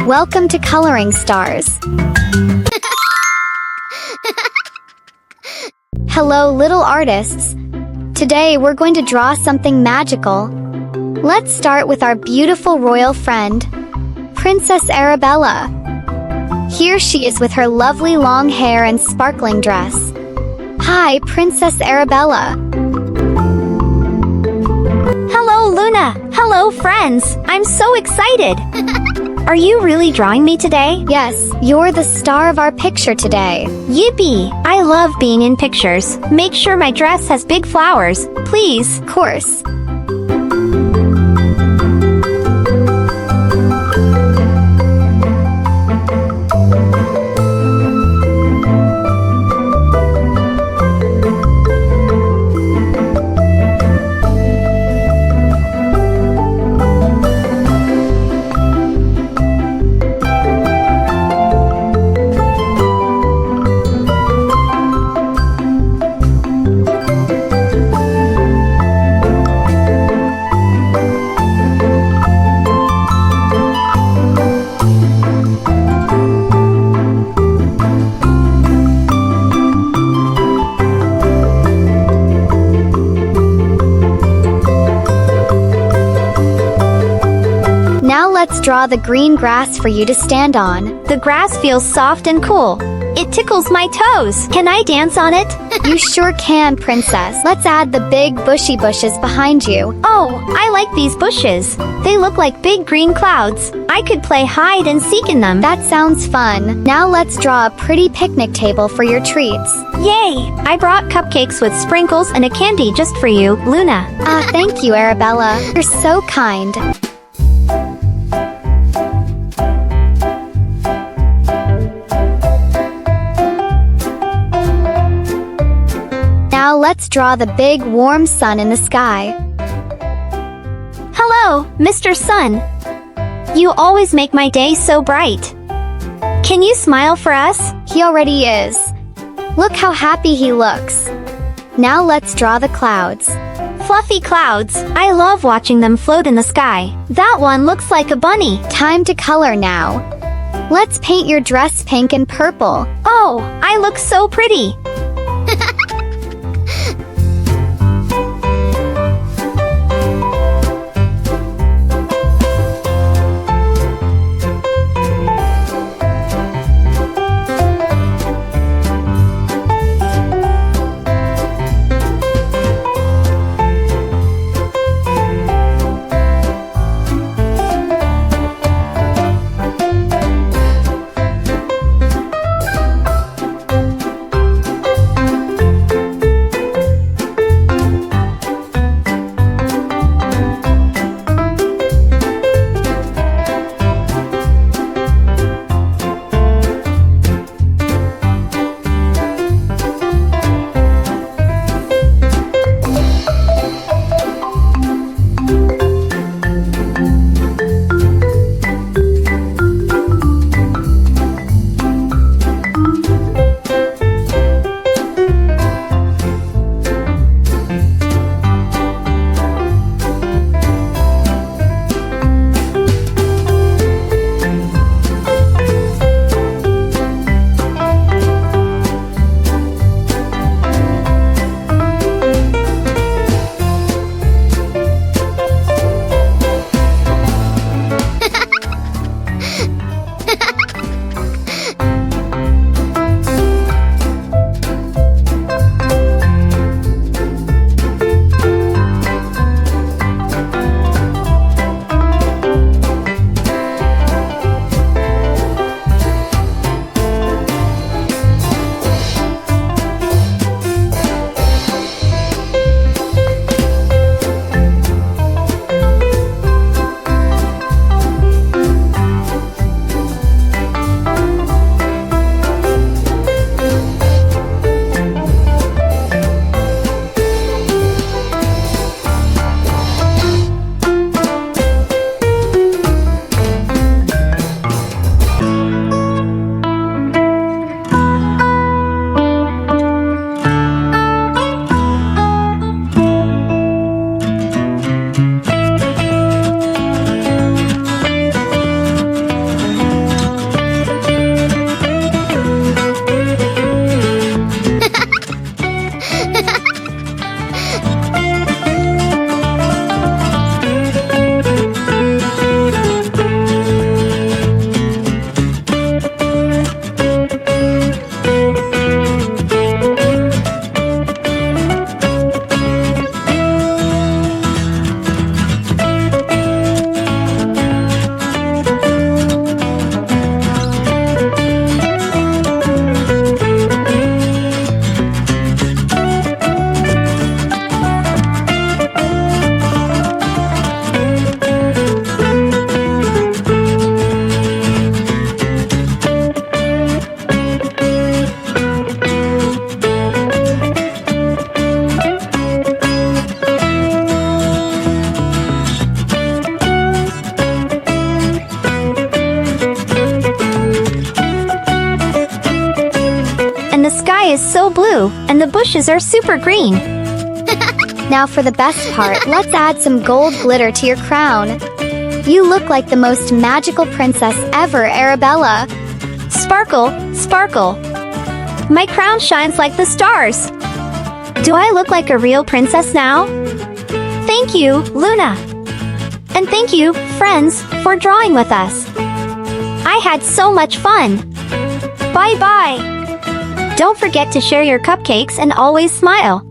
Welcome to Coloring Stars. Hello, little artists. Today we're going to draw something magical. Let's start with our beautiful royal friend, Princess Arabella. Here she is with her lovely long hair and sparkling dress. Hi, Princess Arabella. Hello, Luna. Hello, friends. I'm so excited. Are you really drawing me today? Yes, you're the star of our picture today. Yippee! I love being in pictures. Make sure my dress has big flowers, please. Of course. Now let's draw the green grass for you to stand on. The grass feels soft and cool. It tickles my toes. Can I dance on it? You sure can, Princess. Let's add the big bushy bushes behind you. Oh, I like these bushes. They look like big green clouds. I could play hide and seek in them. That sounds fun. Now let's draw a pretty picnic table for your treats. Yay! I brought cupcakes with sprinkles and a candy just for you, Luna. Thank you, Arabella. You're so kind. Now let's draw the big warm sun in the sky. Hello, Mr. Sun. You always make my day so bright. Can you smile for us? He already is. Look how happy he looks. Now let's draw the clouds. Fluffy clouds. I love watching them float in the sky. That one looks like a bunny. Time to color now. Let's paint your dress pink and purple. Oh, I look so pretty. is so blue, and the bushes are super green. Now for the best part, let's add some gold glitter to your crown. You look like the most magical princess ever, Arabella. Sparkle, sparkle. My crown shines like the stars. Do I look like a real princess now? Thank you, Luna. And thank you, friends, for drawing with us. I had so much fun. Bye-bye. Don't forget to share your cupcakes and always smile.